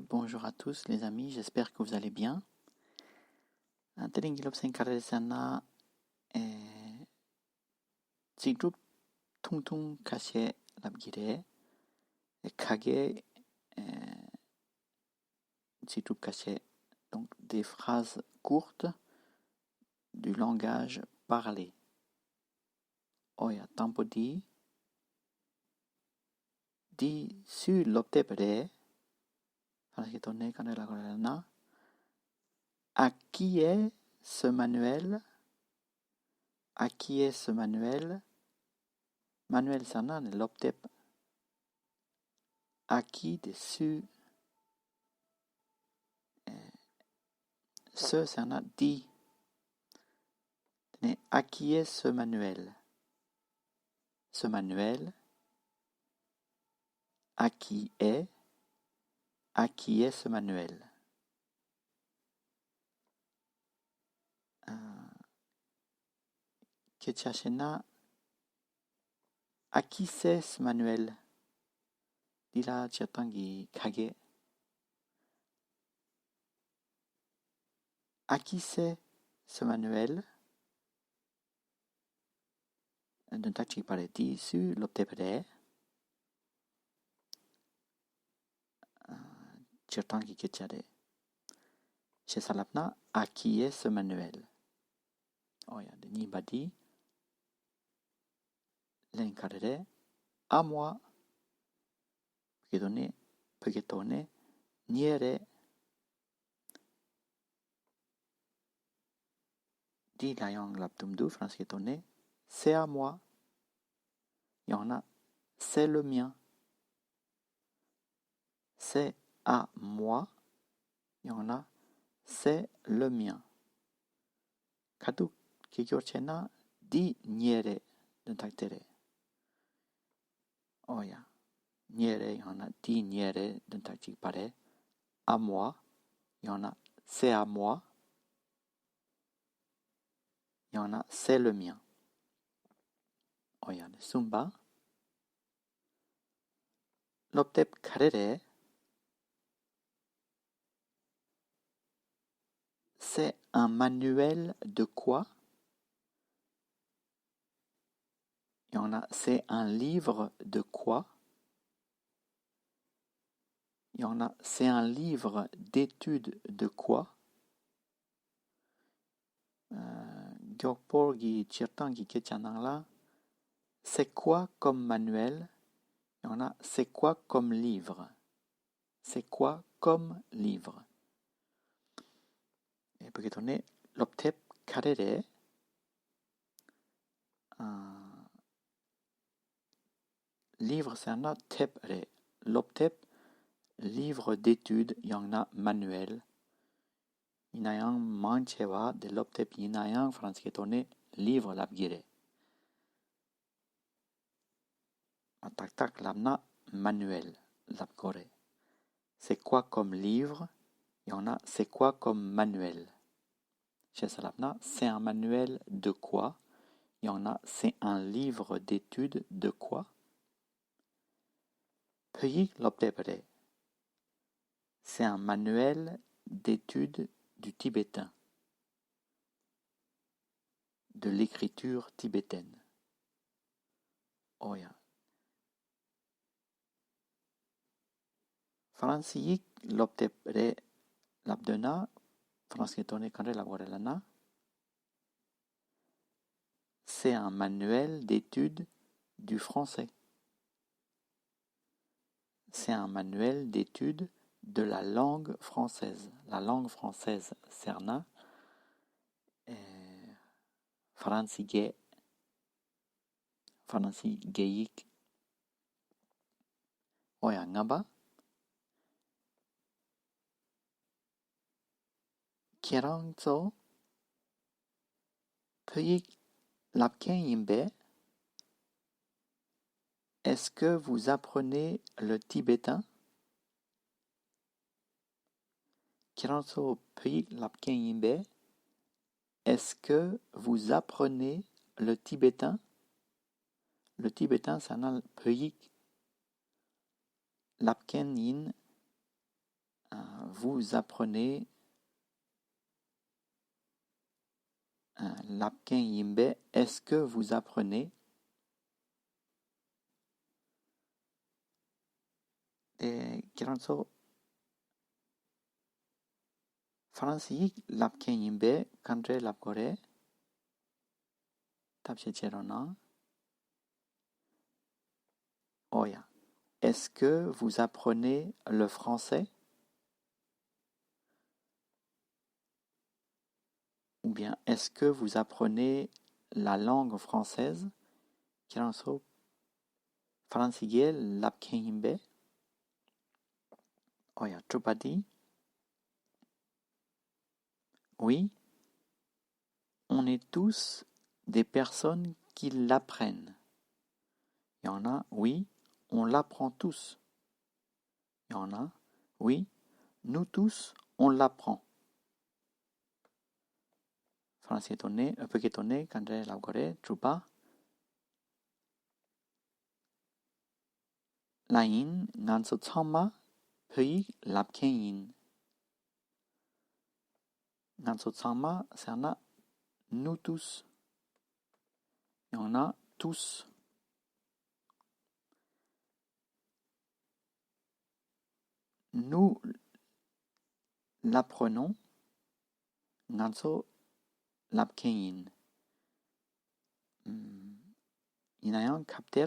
Bonjour à tous les amis, j'espère que vous allez bien. Tsigroup tung tung kashe labgire kage tsigroup kashe, donc des phrases courtes du langage parlé. Oya tampo di su l'optepere à qui est ce manuel? À qui est ce manuel? Manuel sana ne l'optep. À qui dessus? Ce sana di. À qui est ce manuel? Ce manuel. À qui est ce manuel? Ketchashena, à qui c'est ce manuel? Dila chatangi kage. À qui c'est ce manuel? Duntachi pare di su l'optepere. Chatangi ketchare. Chez Salapna, à qui est ce manuel? Oh, il y a des nibadi. L'encarré. À moi. Pegetone. Niere. Di layang laptumdu, fransketone. C'est à moi. Il y en a. C'est le mien. C'est à moi. Il y en a. C'est le mien. Katu kikorchena di niere dentaktere. Oh ya. Niere, il y en a di niere dentaktik pare. À moi. Il y en a. C'est à moi. Il y en a. C'est le mien. Oh ya. Sumba. L'optep karere. C'est un manuel de quoi? Il y en a, c'est un livre de quoi? Il y en a, c'est un livre d'études de quoi? Gyokporgi Chirtangi Ketchanangla. C'est quoi comme manuel? Il y en a, c'est quoi comme livre? C'est quoi comme livre? Et pour donner l'optep karere. Livre, c'est un tepre. L'optep, livre d'études, il y en a manuel. Inayang manchewa de l'optep inayang fransketone livre labgire. Tak tak labna manuel labgore. C'est quoi comme livre? Il y en a, c'est quoi comme manuel? Chez Salapna, c'est un manuel de quoi? Il y en a, c'est un livre d'études de quoi? Peyik l'optepre. C'est un manuel d'études du tibétain, de l'écriture tibétaine. Oh ya. Fransiyik l'optepre l'abdena, fransketone kandre laborelana. C'est un manuel d'études du français. C'est un manuel d'études de la langue française. La langue française, Cerna. Fransige. Fransigeik. Oya ngaba. Kirangzo. Peyik lapken yimbe. Est-ce que vous apprenez le tibétain? Kiranso peyik lapken yimbe. Est-ce que vous apprenez le tibétain? Le tibétain, c'est un peyik. lapken yin, vous apprenez lapken yimbe, est-ce que vous apprenez kiranso Fransi lapken yimbe kandre lapkore tapchecherona oya. Est-ce que vous apprenez le français? Ou bien est-ce que vous apprenez la langue française? Kiranso Fransigé lapken yimbe. Oya, Chupati. Oui, on est tous des personnes qui l'apprennent. Il y en a, oui, on l'apprend tous. Il y en a, oui, nous tous, on l'apprend. Français étonné, un peu étonné, quand j'ai la gorée, Chupa. Lain, Nanso Tsama, Pei Lapkein. Nanso Tsama, c'est un a, nous tous. Il y en a, tous. Nous l'apprenons. Nanso Lapkein. Inayan capter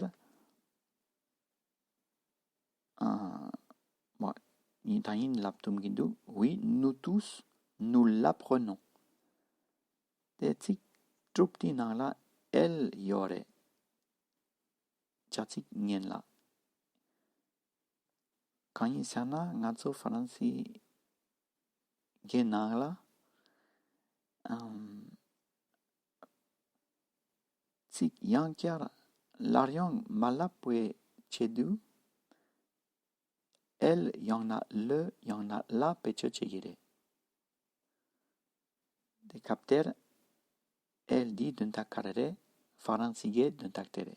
oui, nous tous, nous l'apprenons. Tetik trupti nangla el yore. Chatik nyen la. Kanyi sana ngatso faransi gen nangla. Tik yankyar l'aryang malapwe chedu. Elle, il y en a le, il y en a la pechechegire. Des capteurs, elle dit d'un takarere, faransige d'un taktere.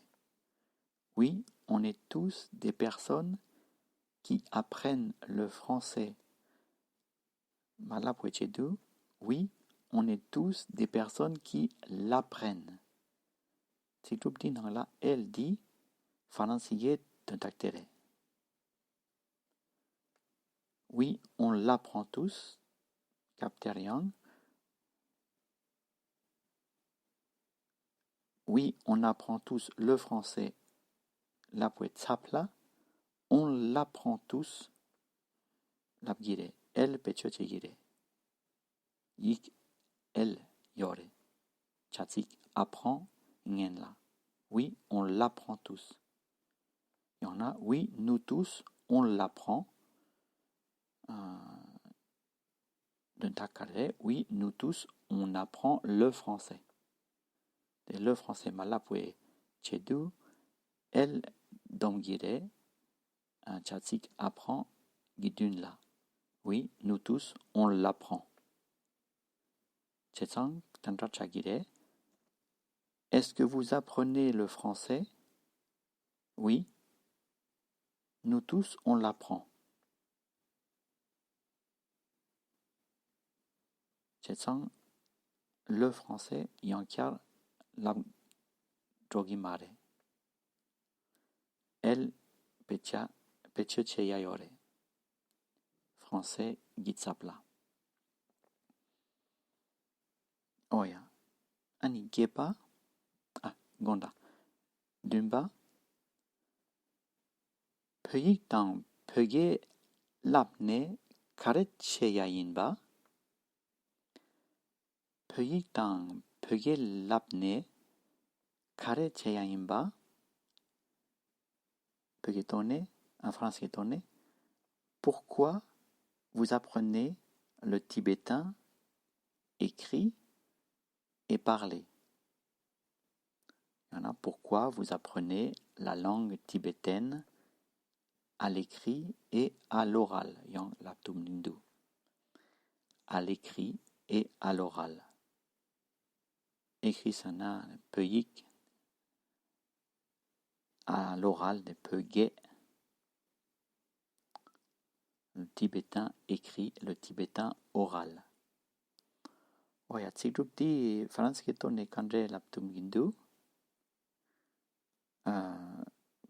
Oui, on est tous des personnes qui apprennent le français. Malapwechedu, oui, on est tous des personnes qui l'apprennent. Si tu dis dans la, elle dit, faransige d'un taktere. Oui, on l'apprend tous, capterian. Oui, on apprend tous le français, la poetsapla. On l'apprend tous, l'abgire. El pechochegire. Yik, el, yore. Chatsik, apprend, ngenla. Oui, on l'apprend tous. Il y en a, oui, nous tous, on l'apprend. D'un takare, oui, nous tous, on apprend le français. Et le français malapwe chedu, el dongire, chatsik apprend, gidun la. Oui, nous tous, on l'apprend. Chetsang, tantra chagire. Est-ce que vous apprenez le français? Oui. Nous tous, on l'apprend. Chetsang, le français, yankar, la drogimare. El, pecha, pechecheyayore. Français, gitsapla. Oya. Ani gepa. Gonda. Dumba. Peyik tang pege lapne karet cheyayinba. Peyik tang pege lapne karet cheyayinba. Pege tonne, en français tonne. Pourquoi vous apprenez le tibétain écrit et parlé? Il y en a pourquoi vous apprenez la langue tibétaine à l'écrit et à l'oral. Yang laptum nindu. À l'écrit et à l'oral. Écrit sana peyik. À l'oral de peuguet. le tibétain écrit, le tibétain oral. Oya tsigdupti franskitone kandre laptum gindu.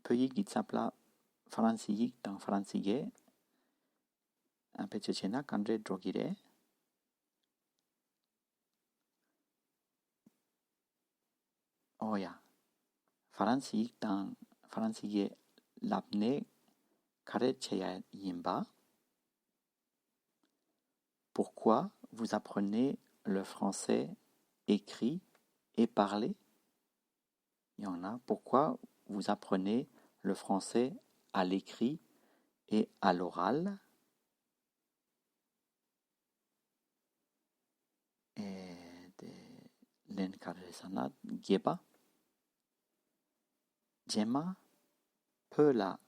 Peyik gitsapla fransiyik tang fransige. Pechechena kandre drogire. Oya. Fransiyik tang fransige lapne kare cheya yimba. Pourquoi vous apprenez le français écrit et parlé? Il y en a. Pourquoi vous apprenez le français à l'écrit et à l'oral? Et l'encarresana geba. Jema pela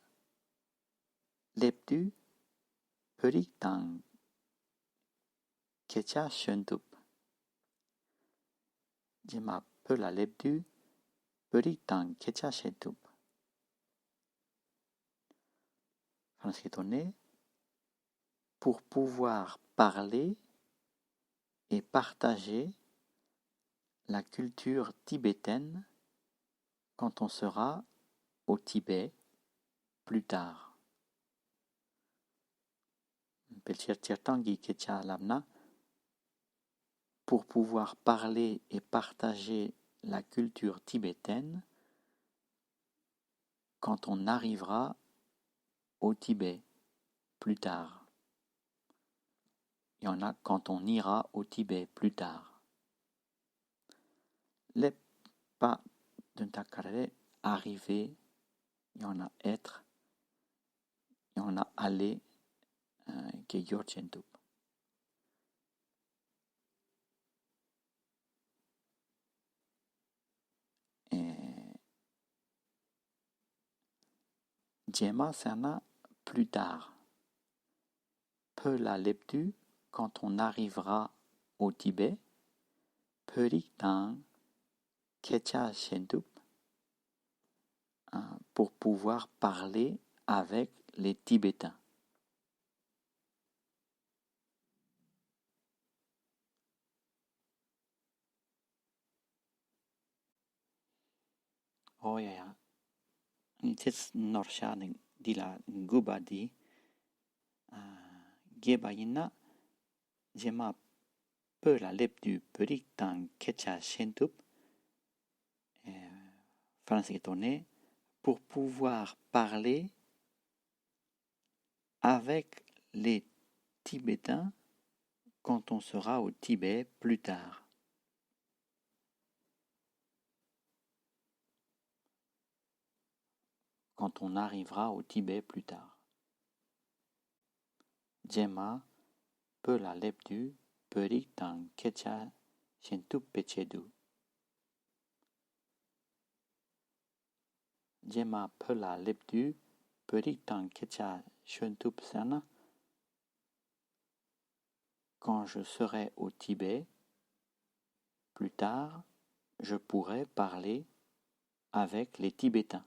leptu perik tang kecha shentup. Jema pela leptu perik tang kecha shentup. Franskitone, pour pouvoir parler et partager la culture tibétaine quand on sera au Tibet plus tard. Pour pouvoir parler et partager la culture tibétaine quand on arrivera au Tibet plus tard. Il y en a quand on ira au Tibet plus tard. Les pas d'un takarere arriver, il y en a être, il y en a aller, que yorchentup. Jema sana plus tard. Peu la leptu quand on arrivera au Tibet. Perik tang kecha shentup. Pour pouvoir parler avec les Tibétains. Oh ya. Nitets norsha dila gubadi. Gebayina. Jema peu la leptu perik tang kecha shentup. Franskitone. Pour pouvoir parler avec les Tibétains quand on sera au Tibet plus tard. Quand on arrivera au Tibet plus tard. Jema peu la leptu perik tang kecha shentup pechedu. Jema peu la leptu perik tang kecha shentup sana. Quand je serai au Tibet plus tard, je pourrai parler avec les Tibétains.